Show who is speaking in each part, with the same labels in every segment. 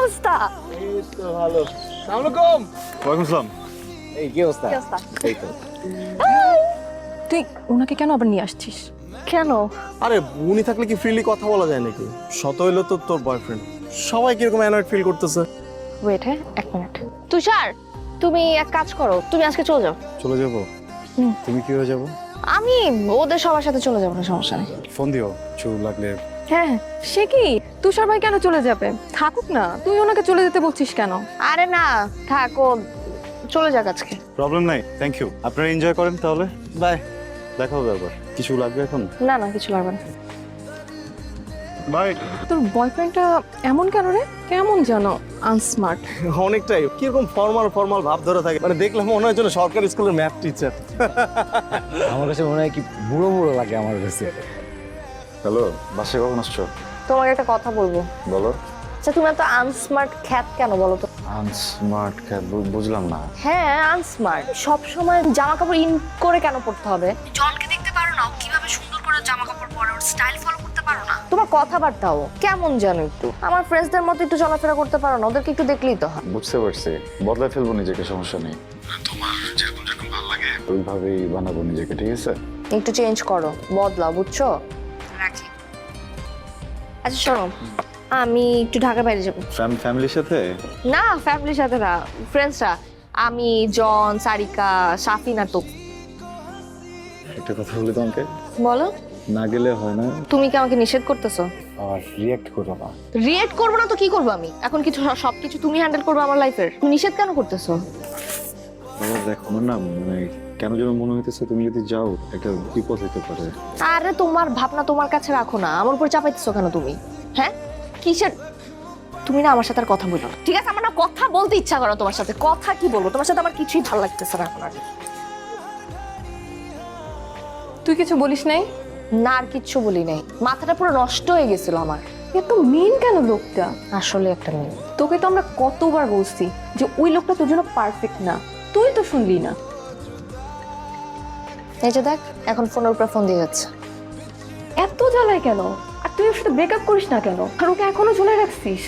Speaker 1: অবস্থা?
Speaker 2: এই তো ভালো। আসসালামু আলাইকুম।
Speaker 3: ওয়ালাইকুম আসসালাম।
Speaker 2: এই কি অবস্থা?
Speaker 1: কি অবস্থা?
Speaker 2: এই তো।
Speaker 1: তুই ওনাকে কেন আবার নিয়ে আসছিস? কেন?
Speaker 2: আরে উনি থাকলে কি ফ্রিলি কথা বলা যায় নাকি? শত হইলো তো তোর বয়ফ্রেন্ড। সবাই কিরকম অ্যানয়েড ফিল করতেছে।
Speaker 1: ওয়েট, হ্যাঁ, এক মিনিট। তুষার, তুমি এক কাজ করো, তুমি আজকে চলে যাও।
Speaker 3: চলে যাব? তুমি কি হয়ে যাবো?
Speaker 1: আমি ওদের সবার সাথে চলে যাবো না, সমস্যা নেই।
Speaker 3: ফোন দিও কিছু লাগলে।
Speaker 1: হ্যাঁ, সে কি? তুষার ভাই কেন চলে যাবে? থাকুক না, তুই ওনাকে চলে যেতে বলছিস কেন? আরে না, থাকো, চলে যাক আজকে।
Speaker 3: প্রবলেম নাই, থ্যাংক ইউ। আপনারা এনজয় করেন তাহলে।
Speaker 2: বাই।
Speaker 3: দেখা হবে আবার। কিছু লাগবে এখন?
Speaker 1: না না, কিছু লাগবে না।
Speaker 3: বাই।
Speaker 1: তোর বয়ফ্রেন্ডটা এমন কেন রে? কেমন জানো আনস্মার্ট।
Speaker 2: অনেকটাই কিরকম ফর্মাল ফর্মাল ভাব ধরে থাকে, মানে দেখলে মনে হয় যেন সরকারি স্কুলের ম্যাথ টিচার।
Speaker 4: আমার কাছে মনে হয় কি বুড়ো বুড়ো লাগে আমার কাছে।
Speaker 3: হ্যালো, বাসায় কখন আসছো?
Speaker 1: তোমাকে একটা কথা বলবো।
Speaker 3: বলো।
Speaker 1: আচ্ছা, তুমি এত আনস্মার্ট খ্যাত কেন বলো তো?
Speaker 3: আনস্মার্ট বুঝলাম না।
Speaker 1: হ্যাঁ, আনস্মার্ট। সব সময় জামা কাপড় ইন করে কেন পড়তে হবে? জনকে দেখতে পারো না কিভাবে সুন্দর করে জামা কাপড় পরে, ওর স্টাইল ফলো করতে পারো না? তোমার কথাবার্তাও কেমন জানো একটু। আমার ফ্রেন্ডসদের মতো একটু চলাফেরা করতে পারো না? ওদেরকে একটু দেখলেই তো হয়।
Speaker 3: বুঝতে পারছি, বদলায় ফেলবো নিজেকে, সমস্যা নেই। তোমার যেরকম যেরকম ভালো লাগে ওইভাবেই বানাবো নিজেকে, ঠিক আছে?
Speaker 1: একটু চেঞ্জ করো, বদলাও, বুঝছো? রাখি। আচ্ছা শোনো, আমি একটু ঢাকার বাইরে যাবো।
Speaker 3: ফ্যামিলির সাথে?
Speaker 1: না, ফ্যামিলির সাথে না, ফ্রেন্ডসরা। আমি, জন, সারিকা, সাফিন আর তো।
Speaker 3: একটা কথা বলি তোমাকে,
Speaker 1: বলো।
Speaker 3: না গেলে হয় না।
Speaker 1: তুমি কি আমাকে নিষেধ করতেছো?
Speaker 4: আর রিঅ্যাক্ট করো না।
Speaker 1: রিয়েক্ট করবো না তো কি করবো আমি? এখন কিছু সবকিছু তুমি হ্যান্ডেল করবে আমার লাইফের। তুমি নিষেধ কেন করতেছো?
Speaker 3: বাবা দেখো, আমার না মানে কেন যেন মনে হইতেছে তুমি যদি যাও একটা বিপদ হতে পারে।
Speaker 1: আরে তোমার ভাবনা তোমার কাছে রাখো না, আমার উপর চাপাইতেছো কেন তুমি? হ্যাঁ, কিসের? তুমি না আমার সাথে আর কথা বলো, ঠিক আছে? আমার না কথা বলতে ইচ্ছা করো তোমার সাথে। কথা কি বলবো তোমার সাথে? আমার কিছুই ভালো লাগতেছে না এখন আর।
Speaker 5: তুই কিছু বলিস নাই?
Speaker 1: না, আর কিচ্ছু বলি নাই। মাথাটা পুরো নষ্ট হয়ে গেছিল আমার।
Speaker 5: এত মেন কেন লোকটা?
Speaker 1: আসলে একটা মেয়ে।
Speaker 5: তোকে তো আমরা কতবার বলছি যে ওই লোকটা তোর জন্য পারফেক্ট না, তুই তো শুনলি না।
Speaker 1: এই যে দেখ, এখন ফোনের উপর ফোন দিয়ে যাচ্ছে।
Speaker 5: এত জ্বালায় কেন? আর তুই ওর সাথে ব্রেকআপ করিস না কেন? আর ওকে এখনো ঝুলে রাখছিস?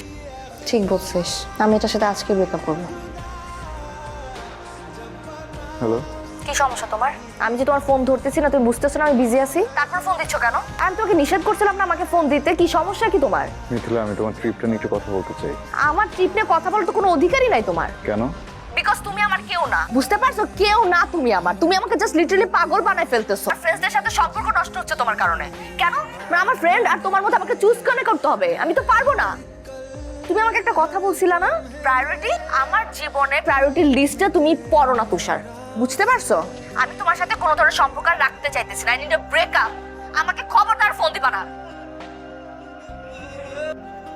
Speaker 1: ঠিক বলছিস, আমি এটার সাথে আজকে ব্রেকআপ করবো।
Speaker 3: হ্যালো,
Speaker 1: কি সমস্যা তোমার? আমি যে তোমার ফোন ধরতেছি না, তুমি বুঝতেছো না আমি বিজি আছি? তারপর ফোন দিচ্ছ কেন? আমি তোমাকে নিষেধ করছিলাম না আমাকে ফোন দিতে। কি সমস্যা কি তোমার?
Speaker 3: মিথিলা, আমি তোমার ট্রিপটা নিয়ে একটু কথা বলতে চাই।
Speaker 1: আমার ট্রিপ নিয়ে কথা বলতে কোনো অধিকারই নাই তোমার।
Speaker 3: কেন?
Speaker 1: বিকজ তুমি আমার কেউ না, বুঝতে পারছো? কেউ না তুমি আমার। তুমি আমাকে জাস্ট লিটারালি পাগল বানায় ফেলতেছো। ফ্রেন্ডসদের সাথে সম্পর্ক নষ্ট হচ্ছে তোমার কারণে। কেন? মানে আমার ফ্রেন্ড আর তোমার মধ্যে আমাকে চুজ করতে হবে। আমি তো পারবো না। তুমি আমাকে একটা কথা বলছিলা না, প্রায়োরিটি? আমার জীবনে প্রায়োরিটি লিস্টে তুমি পড়ো না তুষার, বুঝতে পারছো? আমি তোমার সাথে কোনো ধরনের সম্পর্ক আর রাখতে চাইতেছি না। I need a breakup. আমাকে